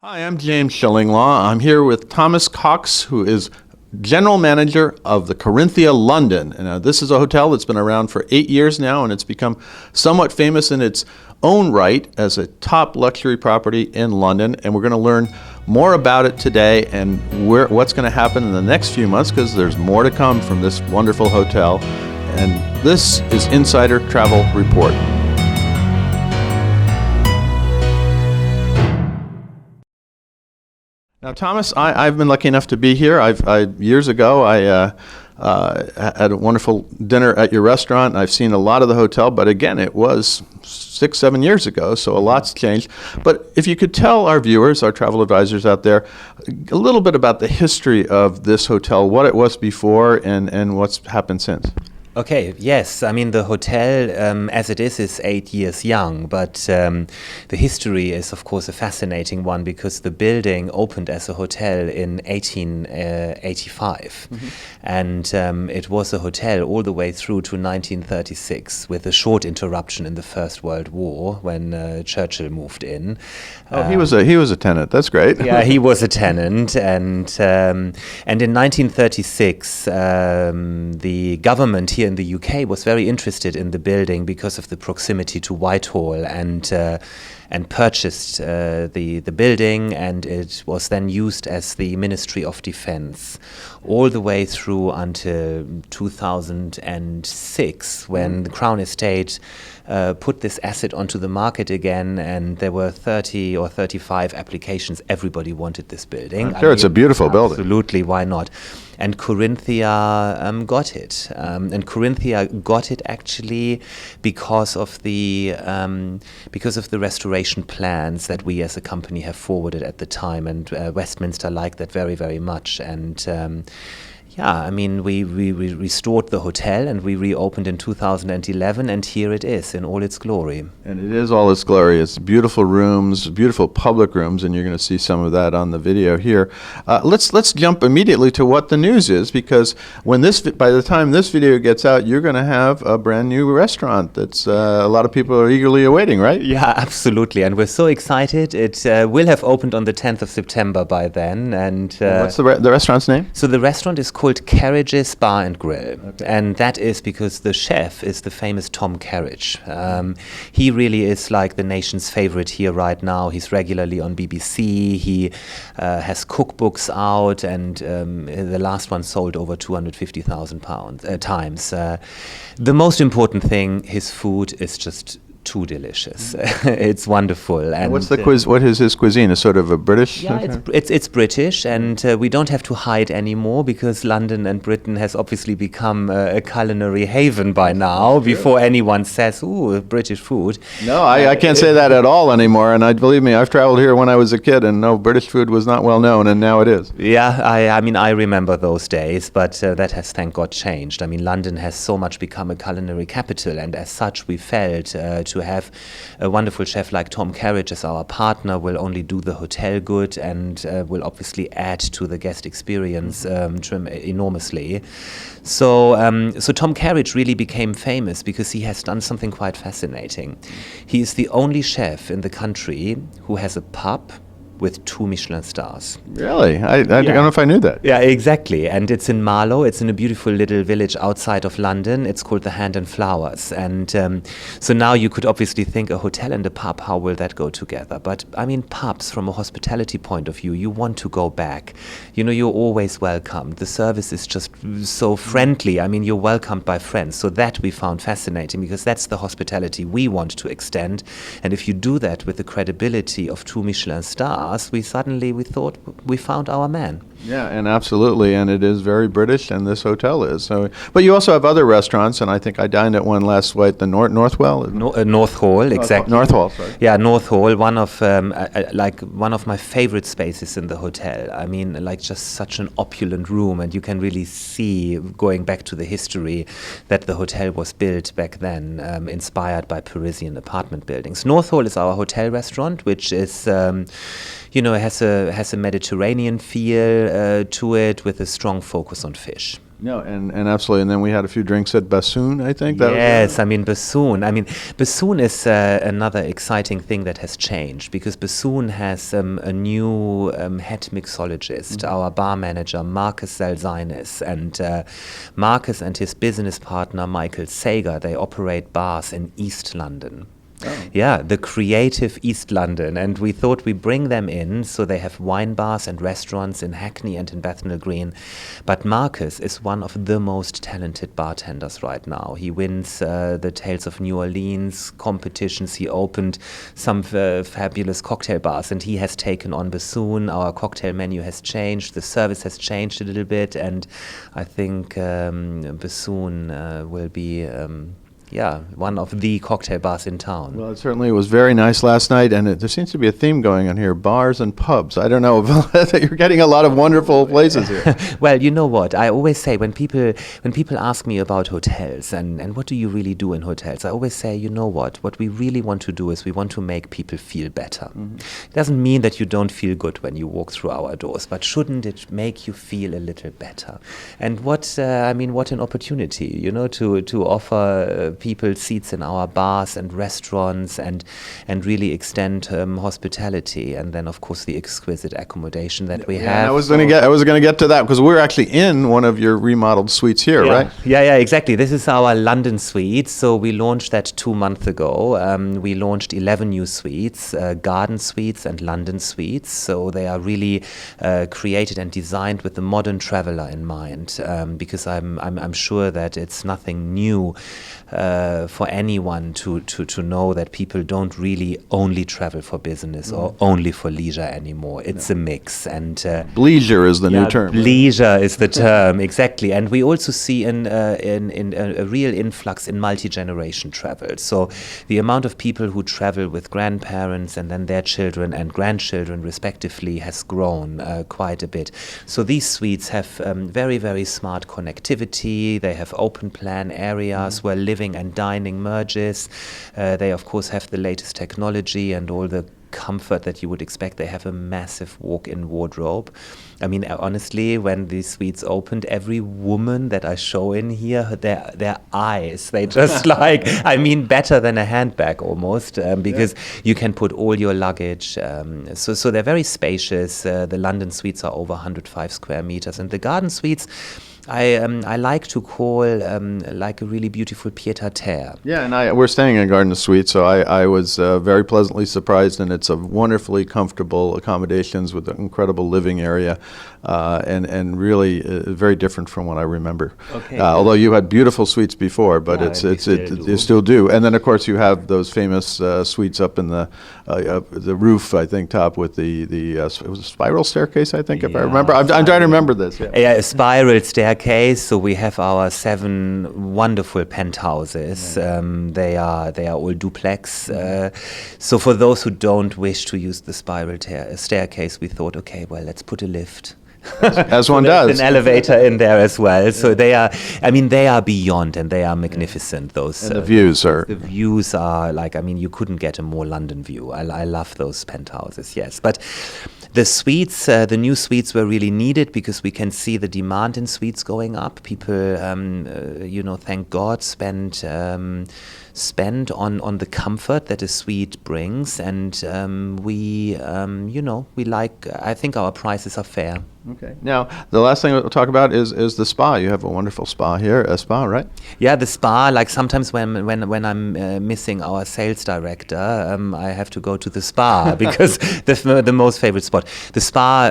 Hi, I'm James Shillinglaw. I'm here with Thomas Kochs, who is General Manager of the Corinthia London. And this is a hotel that's been around for 8 years now, and it's become somewhat famous in its own right as a top luxury property in London. And we're going to learn more about it today and what's going to happen in the next few months, because there's more to come from this wonderful hotel. And this is Insider Travel Report. Now, Thomas, I've been lucky enough to be here. Years ago, I had a wonderful dinner at your restaurant. I've seen a lot of the hotel, but again, it was 6, 7 years ago, so a lot's changed. But if you could tell our viewers, our travel advisors out there, a little bit about the history of this hotel, what it was before and what's happened since. Okay, yes. I mean, the hotel, as it is 8 years young, but the history is, of course, a fascinating one because the building opened as a hotel in 1885. Mm-hmm. And it was a hotel all the way through to 1936, with a short interruption in the First World War when Churchill moved in. Oh, he was a tenant. That's great. Yeah, he was a tenant. And in 1936, the government here in the UK was very interested in the building because of the proximity to Whitehall and purchased the building, and it was then used as the Ministry of Defense all the way through until 2006, when the Crown Estate put this asset onto the market again, and there were 30 or 35 applications. Everybody wanted this building. I'm sure it's a beautiful building. Absolutely, why not? And Corinthia got it. And Corinthia got it actually because of the restoration plans that we as a company have forwarded at the time, and Westminster liked that very, very much. And yeah, I mean, we restored the hotel and we reopened in 2011, and here it is in all its glory. And it is all its glory. It's beautiful rooms, beautiful public rooms, and you're going to see some of that on the video here. Let's jump immediately to what the news is, because by the time this video gets out, you're going to have a brand new restaurant that's a lot of people are eagerly awaiting, right? Yeah, absolutely, and we're so excited. It will have opened on the 10th of September by then. And what's the restaurant's name? So the restaurant is called Carriage's Bar and Grill, okay. And that is because the chef is the famous Tom Carriage. He really is like the nation's favorite here right now. He's regularly on BBC. He has cookbooks out, and the last one sold over 250,000 times. The most important thing, his food is just too delicious. It's wonderful. And what's the what is his cuisine? Is sort of a British? Yeah, it's British, and we don't have to hide anymore because London and Britain has obviously become a culinary haven by now. Before anyone says, "Ooh, British food." No, I can't say that at all anymore. And believe me, I've traveled here when I was a kid, and no, British food was not well known, and now it is. Yeah, I mean, I remember those days, but that has, thank God, changed. I mean, London has so much become a culinary capital, and as such, we felt to have a wonderful chef like Tom Carriage as our partner will only do the hotel good, and will obviously add to the guest experience enormously. So Tom Carriage really became famous because he has done something quite fascinating. He is the only chef in the country who has a pub with 2 Michelin stars. Really? I don't know if I knew that. Yeah, exactly. And it's in Marlow. It's in a beautiful little village outside of London. It's called the Hand and Flowers. And so now you could obviously think a hotel and a pub, how will that go together? But I mean, pubs, from a hospitality point of view, you want to go back. You know, you're always welcomed. The service is just so friendly. I mean, you're welcomed by friends. So that we found fascinating, because that's the hospitality we want to extend. And if you do that with the credibility of 2 Michelin stars, we thought we found our man. Yeah, and absolutely, and it is very British, and this hotel is. So, but you also have other restaurants, and I think I dined at one last night, the Northwell. North Hall, exactly. North Hall, sorry. Yeah, North Hall, one of my favorite spaces in the hotel. I mean, like, just such an opulent room, and you can really see, going back to the history, that the hotel was built back then, inspired by Parisian apartment buildings. North Hall is our hotel restaurant, which is has a Mediterranean feel to it, with a strong focus on fish. No, and absolutely. And then we had a few drinks at Bassoon, I think. Yes, I mean Bassoon. Bassoon is another exciting thing that has changed because Bassoon has a new head mixologist, our bar manager Marcus Zalzainis, and Marcus and his business partner Michael Sager. They operate bars in East London. Oh. Yeah, the creative East London, and we thought we bring them in, so they have wine bars and restaurants in Hackney and in Bethnal Green. But Marcus is one of the most talented bartenders right now. He wins the Tales of New Orleans competitions. He opened some fabulous cocktail bars, and he has taken on Bassoon. Our cocktail menu has changed, the service has changed a little bit, and I think Bassoon will be one of the cocktail bars in town. Well, it certainly was very nice last night, and there seems to be a theme going on here, bars and pubs. I don't know, you're getting a lot of wonderful places here. Well, you know what, I always say when people ask me about hotels and what do you really do in hotels, I always say, you know what we really want to do is we want to make people feel better. Mm-hmm. It doesn't mean that you don't feel good when you walk through our doors, but shouldn't it make you feel a little better? And what an opportunity, to offer people seats in our bars and restaurants and really extend hospitality, and then of course the exquisite accommodation that we have. I was going to get to that because we're actually in one of your remodeled suites here, right? Yeah, exactly. This is our London suite. So we launched that 2 months ago. We launched 11 new suites, garden suites and London suites. So they are really created and designed with the modern traveler in mind, because I'm sure that it's nothing new for anyone to know that people don't really only travel for business or only for leisure anymore. It's a mix, and leisure is the new term. Leisure is the term, exactly. And we also see in a real influx in multi-generation travel. So the amount of people who travel with grandparents and then their children and grandchildren respectively has grown quite a bit. So these suites have very, very smart connectivity. They have open plan areas where living and dining merges. They of course have the latest technology and all the comfort that you would expect. They have a massive walk-in wardrobe. I mean, honestly, when these suites opened, every woman that I show in here, their eyes, they just better than a handbag almost, because you can put all your luggage. So they're very spacious. The London suites are over 105 square meters, and the garden suites I like to call like a really beautiful pied-à-terre. Yeah, and we're staying in a garden suite, so I was very pleasantly surprised, and it's a wonderfully comfortable accommodations with an incredible living area, and really very different from what I remember. Okay. Although you had beautiful suites before, but you still do. And then of course you have those famous suites up in the roof, I think, top with the it was a spiral staircase, I think, if I remember. I'm trying to remember this. Yeah, a spiral staircase. So we have our 7 wonderful penthouses. They are all duplex. So for those who don't wish to use the spiral staircase, we thought, okay, well, let's put a lift. As one does. An elevator in there as well. So they are beyond, and they are magnificent. Those and the views are. The views are you couldn't get a more London view. I love those penthouses. Yes, but the suites, the new suites were really needed because we can see the demand in suites going up. People, thank God, spend on the comfort that a suite brings, and I think our prices are fair. Okay. Now, the last thing we'll talk about is the spa. You have a wonderful spa here, a spa, right? Yeah, the spa. Like sometimes when I'm missing our sales director, I have to go to the spa because the most favorite spot. The spa,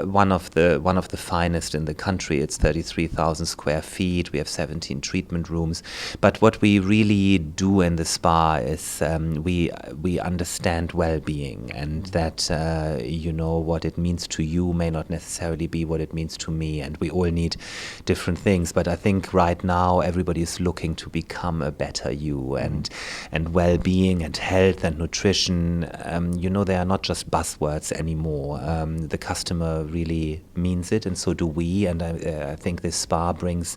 one of the finest in the country. It's 33,000 square feet. We have 17 treatment rooms. But what we really do in the spa is we understand well-being, and that what it means to you may not necessarily be what it means to me, and we all need different things. But I think right now everybody is looking to become a better you, and well-being and health and nutrition. They are not just buzzwords anymore. The customer really means it, and so do we. And I think this spa brings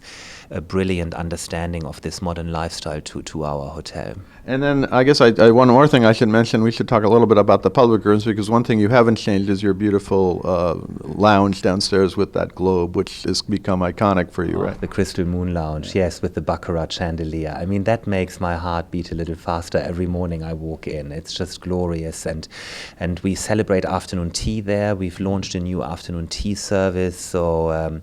a brilliant understanding of this modern lifestyle to our hotel. And then I guess one more thing I should mention, we should talk a little bit about the public rooms, because one thing you haven't changed is your beautiful lounge downstairs with that globe, which has become iconic for you, right? The Crystal Moon Lounge, yes, with the baccarat chandelier. I mean, that makes my heart beat a little faster every morning I walk in. It's just glorious. And we celebrate afternoon tea there. We've launched a new afternoon tea service. So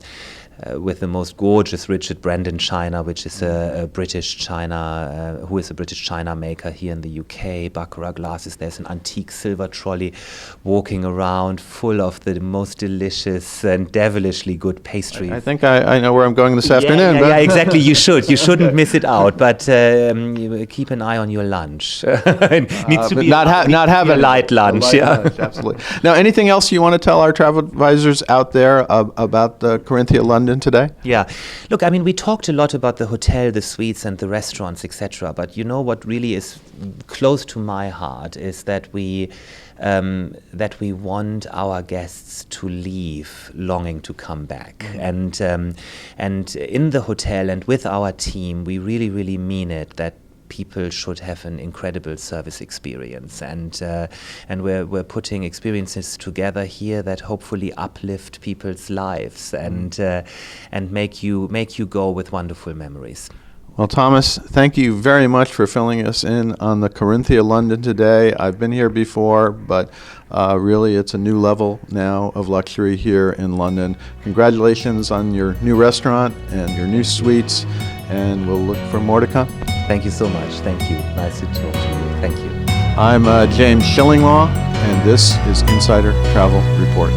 with the most gorgeous Richard Brandon china, which is a British china, who is a British china maker here in the UK. Baccarat glasses. There's an antique silver trolley walking around full of the most delicious and devilishly good pastries. I think I know where I'm going this afternoon. Yeah, exactly. You should. You shouldn't miss it out. But keep an eye on your lunch. It needs to be not have a light lunch. Lunch, absolutely. Now, anything else you want to tell our travel advisors out there about Corinthia London today? Yeah. Look, I mean, we talked a lot about the hotel, the suites, and the restaurants, etc. But you know what really is close to my heart is that we want our guests to leave longing to come back. And in the hotel and with our team, we really, really mean it that people should have an incredible service experience, and we're putting experiences together here that hopefully uplift people's lives and make you go with wonderful memories. Well, Thomas, thank you very much for filling us in on the Corinthia London today. I've been here before, but really it's a new level now of luxury here in London. Congratulations on your new restaurant and your new suites, and we'll look for more to come. Thank you so much. Thank you. Nice to talk to you. Thank you. I'm James Shillinglaw, and this is Insider Travel Report.